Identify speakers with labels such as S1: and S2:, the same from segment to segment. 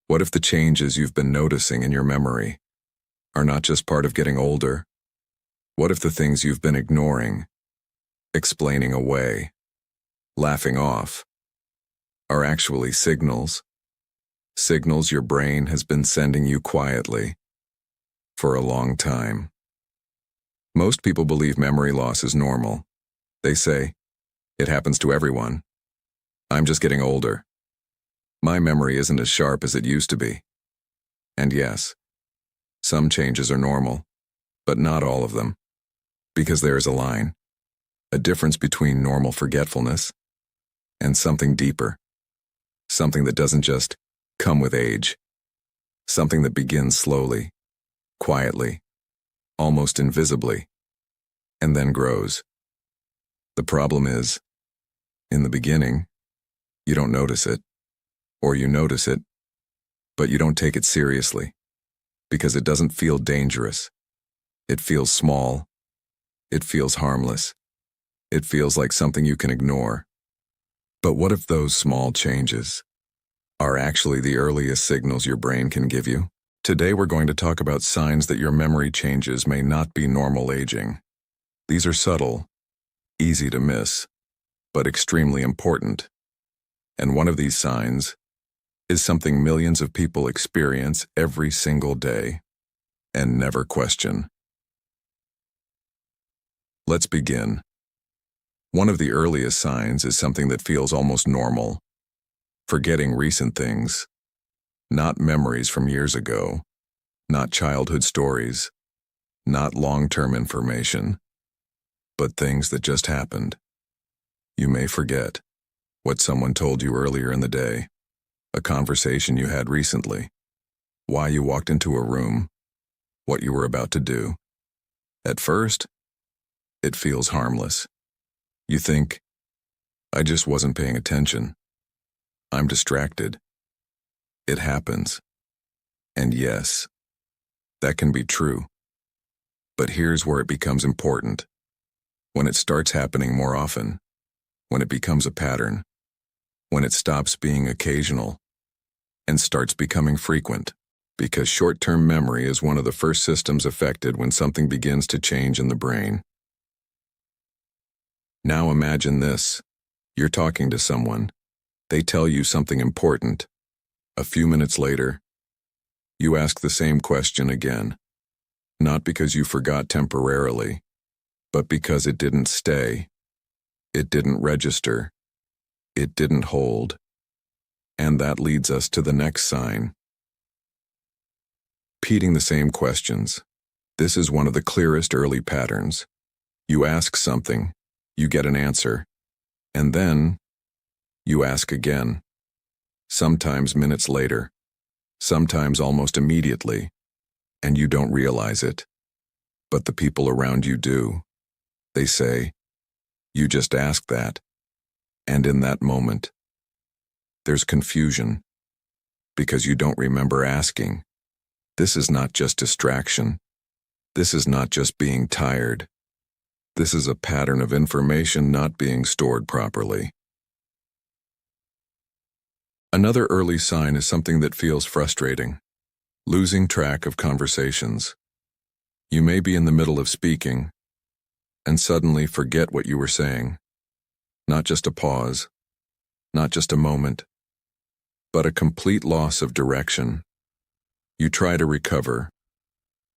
S1: What if the changes you've been noticing in your memory are not just part of getting older? What if the things you've been ignoring, explaining away, laughing off, are actually signals? Signals your brain has been sending you quietly for a long time. Most people believe memory loss is normal. They say, "It happens to everyone. I'm just getting older. My memory isn't as sharp as it used to be." And yes, some changes are normal, but not all of them. Because there is a line, a difference between normal forgetfulness and something deeper, something that doesn't just come with age, something that begins slowly, quietly, almost invisibly, and then grows. The problem is, in the beginning, you don't notice it, or you notice it, but you don't take it seriously, because it doesn't feel dangerous. It feels small. It feels harmless. It feels like something you can ignore. But what if those small changes are actually the earliest signals your brain can give you? Today we're going to talk about signs that your memory changes may not be normal aging. These are subtle, easy to miss, but extremely important. And one of these signs is something millions of people experience every single day and never question. Let's begin. One of the earliest signs is something that feels almost normal. Forgetting recent things. Not memories from years ago. Not childhood stories. Not long-term information. But things that just happened. You may forget what someone told you earlier in the day, a conversation you had recently, why you walked into a room, what you were about to do. At first, it feels harmless. You think, "I just wasn't paying attention. I'm distracted." It happens. And yes, that can be true. But here's where it becomes important. When it starts happening more often, when it becomes a pattern, when it stops being occasional and starts becoming frequent, because short-term memory is one of the first systems affected when something begins to change in the brain. Now imagine this. You're talking to someone. They tell you something important. A few minutes later, you ask the same question again. Not because you forgot temporarily, but because it didn't stay. It didn't register. It didn't hold. And that leads us to the next sign. Repeating the same questions. This is one of the clearest early patterns. You ask something, you get an answer, and then you ask again. Sometimes minutes later, sometimes almost immediately, and you don't realize it. But the people around you do. They say, "You just asked that." And in that moment, there's confusion, because you don't remember asking. This is not just distraction. This is not just being tired. This is a pattern of information not being stored properly. Another early sign is something that feels frustrating. Losing track of conversations. You may be in the middle of speaking and suddenly forget what you were saying. Not just a pause, not just a moment, but a complete loss of direction. You try to recover,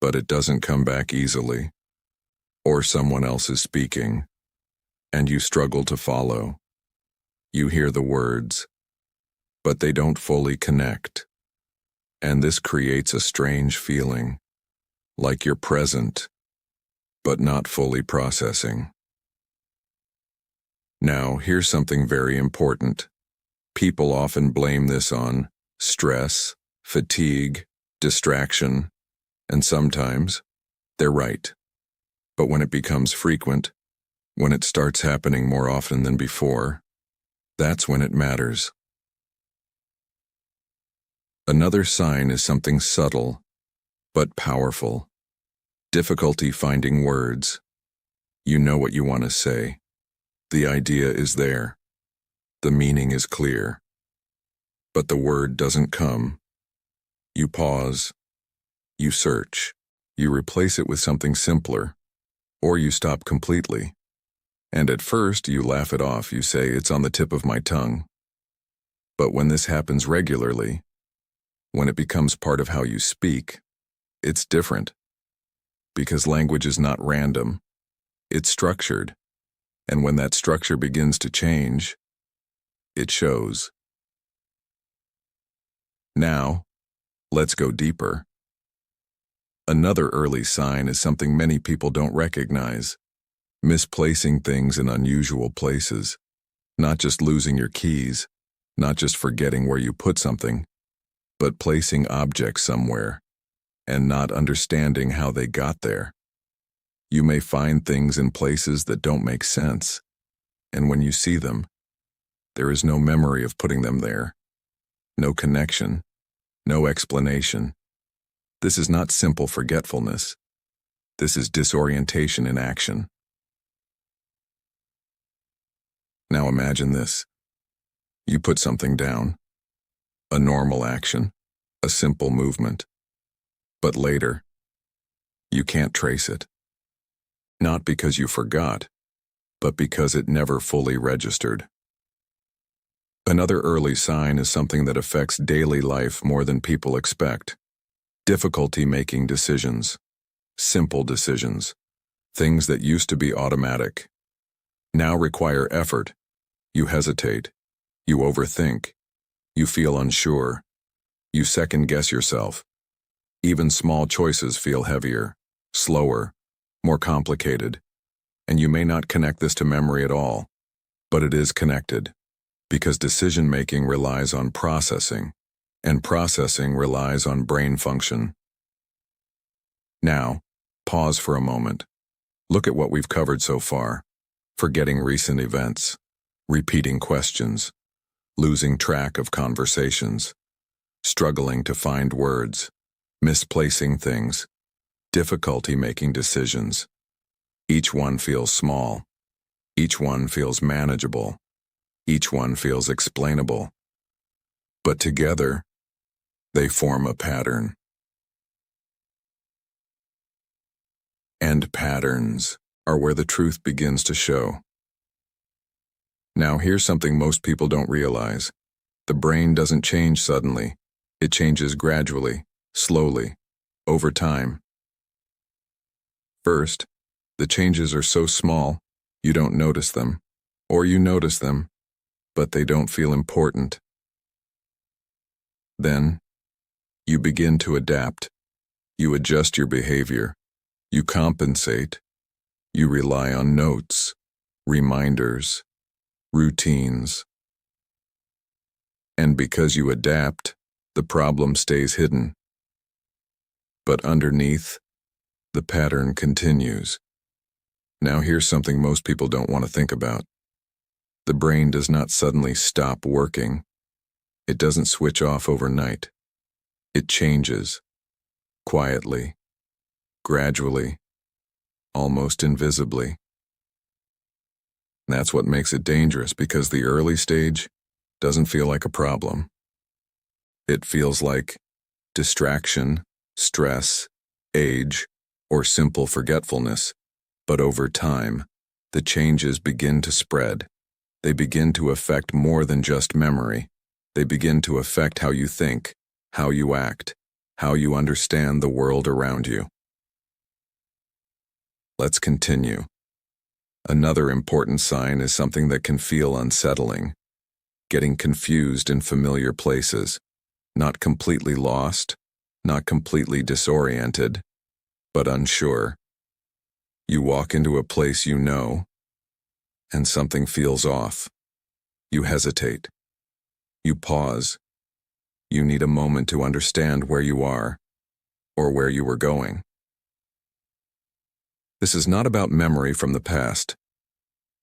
S1: but it doesn't come back easily. Or someone else is speaking, and you struggle to follow. You hear the words, but they don't fully connect. And this creates a strange feeling, like you're present, but not fully processing. Now, here's something very important. People often blame this on stress, fatigue, distraction, and sometimes they're right. But when it becomes frequent, when it starts happening more often than before, that's when it matters. Another sign is something subtle, but powerful. Difficulty finding words. You know what you want to say. The idea is there. The meaning is clear. But the word doesn't come. You pause, you search, you replace it with something simpler, or you stop completely. And at first, you laugh it off, you say, it's on the tip of my tongue. But when this happens regularly, when it becomes part of how you speak, it's different. Because language is not random, it's structured. And when that structure begins to change, it shows. Now, let's go deeper. Another early sign is something many people don't recognize. Misplacing things in unusual places. Not just losing your keys, not just forgetting where you put something, but placing objects somewhere and not understanding how they got there. You may find things in places that don't make sense, and when you see them, there is no memory of putting them there, no connection, no explanation. This is not simple forgetfulness. This is disorientation in action. Now imagine this. You put something down, a normal action, a simple movement. But later, you can't trace it. Not because you forgot, but because it never fully registered. Another early sign is something that affects daily life more than people expect. Difficulty making decisions, simple decisions, things that used to be automatic, now require effort. You hesitate, you overthink, you feel unsure, you second-guess yourself. Even small choices feel heavier, slower, more complicated, and you may not connect this to memory at all, but it is connected, because decision-making relies on processing, and processing relies on brain function. Now, pause for a moment. Look at what we've covered so far. Forgetting recent events, repeating questions, losing track of conversations, struggling to find words, misplacing things, difficulty making decisions. Each one feels small. Each one feels manageable. Each one feels explainable. But together, they form a pattern. And patterns are where the truth begins to show. Now here's something most people don't realize. The brain doesn't change suddenly. It changes gradually, slowly, over time. First, the changes are so small, you don't notice them. Or you notice them, but they don't feel important. Then, you begin to adapt. You adjust your behavior. You compensate. You rely on notes, reminders, routines. And because you adapt, the problem stays hidden. But underneath, the pattern continues. Now here's something most people don't want to think about. The brain does not suddenly stop working. It doesn't switch off overnight. It changes, quietly, gradually, almost invisibly. That's what makes it dangerous, because the early stage doesn't feel like a problem. It feels like distraction, stress, age, or simple forgetfulness. But over time, the changes begin to spread. They begin to affect more than just memory. They begin to affect how you think, how you act, how you understand the world around you. Let's continue. Another important sign is something that can feel unsettling. Getting confused in familiar places. Not completely lost, not completely disoriented, but unsure. You walk into a place you know, and something feels off. You hesitate. You pause. You need a moment to understand where you are, or where you were going. This is not about memory from the past.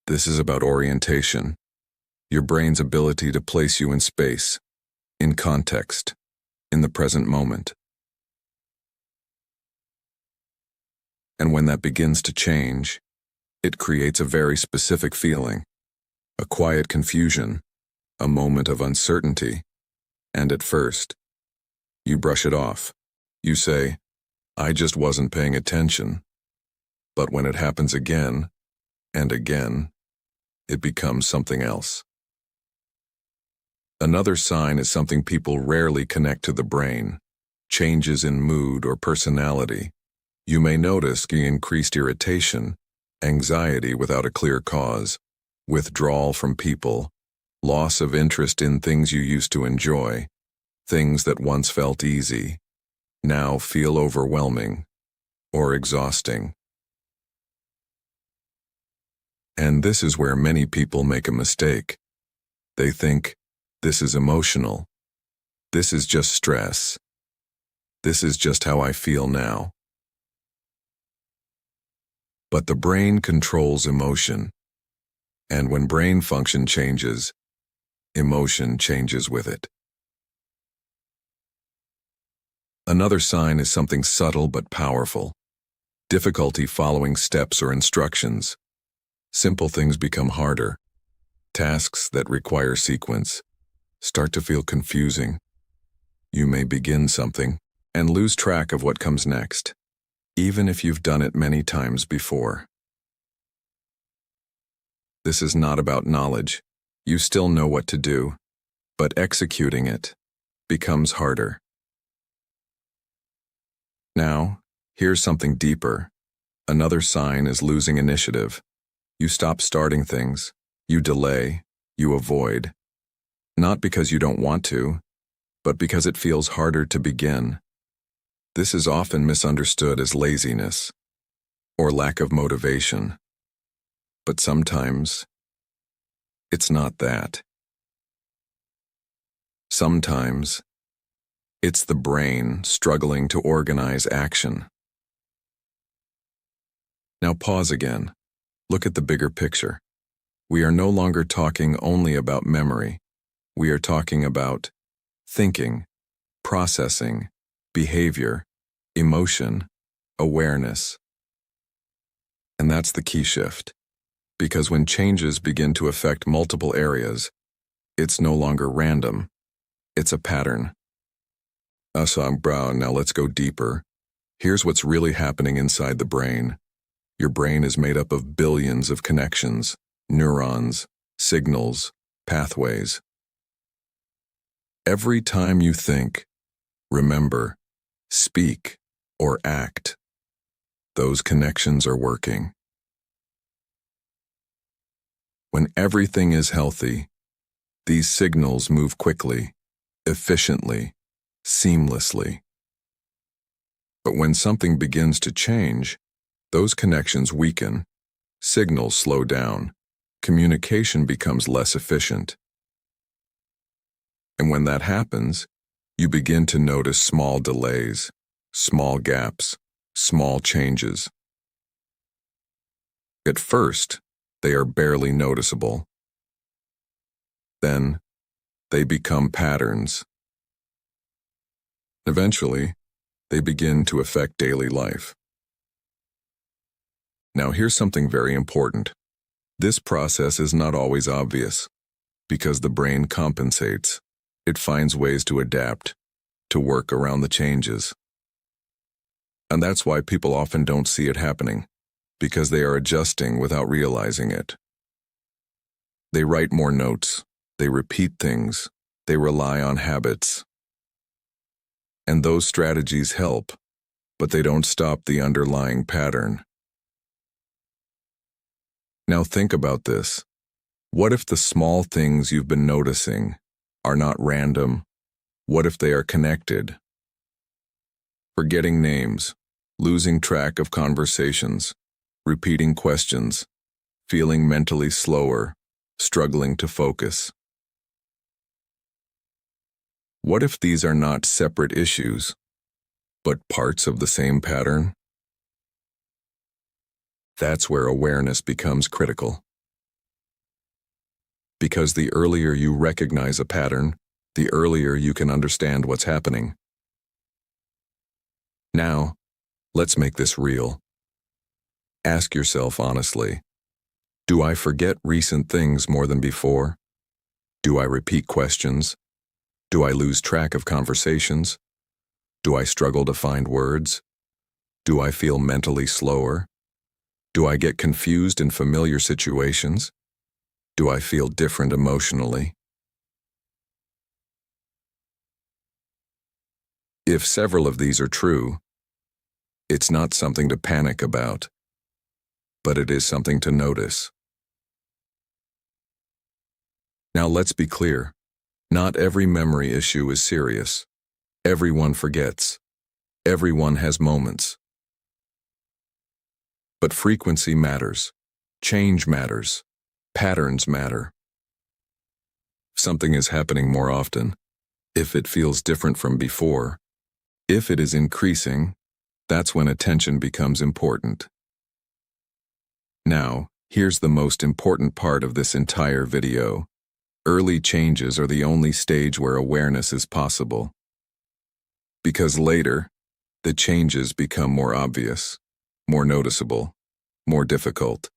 S1: This is about orientation, your brain's ability to place you in space, in context, in the present moment. And when that begins to change, it creates a very specific feeling, a quiet confusion, a moment of uncertainty, and at first, You brush it off. You say, I just wasn't paying attention. But when it happens again and again, it becomes something else. Another sign is something people rarely connect to the brain: changes in mood or personality. You may notice increased irritation, anxiety without a clear cause, withdrawal from people, loss of interest in things you used to enjoy, things that once felt easy, now feel overwhelming or exhausting. And this is where many people make a mistake. They think, this is emotional. This is just stress. This is just how I feel now. But the brain controls emotion. And when brain function changes, emotion changes with it. Another sign is something subtle but powerful: difficulty following steps or instructions. Simple things become harder. Tasks that require sequence start to feel confusing. You may begin something and lose track of what comes next, even if you've done it many times before. This is not about knowledge. You still know what to do, but executing it becomes harder. Now, here's something deeper. Another sign is losing initiative. You stop starting things. You delay. You avoid. Not because you don't want to, but because it feels harder to begin. This is often misunderstood as laziness or lack of motivation. But sometimes, it's not that. Sometimes, it's the brain struggling to organize action. Now pause again. Look at the bigger picture. We are no longer talking only about memory. We are talking about thinking, processing, behavior, emotion, awareness. And that's the key shift. Because when changes begin to affect multiple areas, it's no longer random. It's a pattern. Now let's go deeper. Here's what's really happening inside the brain. Your brain is made up of billions of connections, neurons, signals, pathways. Every time you think, remember, speak, or act, those connections are working. When everything is healthy, these signals move quickly, efficiently, seamlessly. But when something begins to change, those connections weaken, signals slow down, communication becomes less efficient. And when that happens, you begin to notice small delays, small gaps, small changes. At first, they are barely noticeable. Then, they become patterns. Eventually, they begin to affect daily life. Now here's something very important. This process is not always obvious, because the brain compensates. It finds ways to adapt, to work around the changes. And that's why people often don't see it happening, because they are adjusting without realizing it. They write more notes, they repeat things, they rely on habits. And those strategies help, but they don't stop the underlying pattern. Now think about this. What if the small things you've been noticing are not random? What if they are connected? Forgetting names, losing track of conversations, repeating questions, feeling mentally slower, struggling to focus. What if these are not separate issues, but parts of the same pattern? That's where awareness becomes critical. Because the earlier you recognize a pattern, the earlier you can understand what's happening. Now, let's make this real. Ask yourself honestly, do I forget recent things more than before? Do I repeat questions? Do I lose track of conversations? Do I struggle to find words? Do I feel mentally slower? Do I get confused in familiar situations? Do I feel different emotionally? If several of these are true, it's not something to panic about, but it is something to notice. Now let's be clear. Not every memory issue is serious. Everyone forgets. Everyone has moments. But frequency matters. Change matters. Patterns matter. If something is happening more often, if it feels different from before, if it is increasing, that's when attention becomes important. Now, here's the most important part of this entire video. Early changes are the only stage where awareness is possible. Because later, the changes become more obvious, more noticeable, more difficult.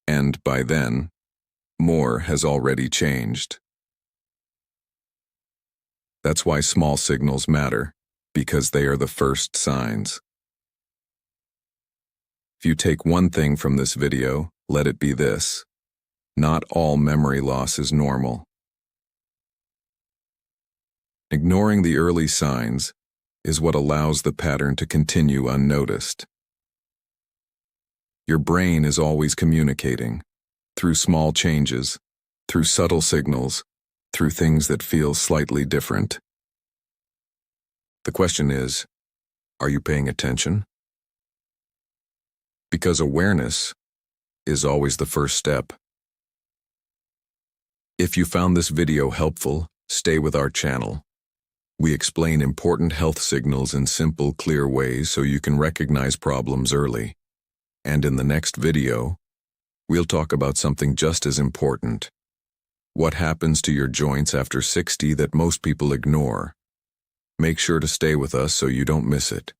S1: And by then, more has already changed. That's why small signals matter, because they are the first signs. If you take one thing from this video, let it be this: not all memory loss is normal. Ignoring the early signs is what allows the pattern to continue unnoticed. Your brain is always communicating, through small changes, through subtle signals, through things that feel slightly different. The question is, are you paying attention? Because awareness is always the first step. If you found this video helpful, stay with our channel. We explain important health signals in simple, clear ways so you can recognize problems early. And in the next video, we'll talk about something just as important: what happens to your joints after 60 that most people ignore. Make sure to stay with us so you don't miss it.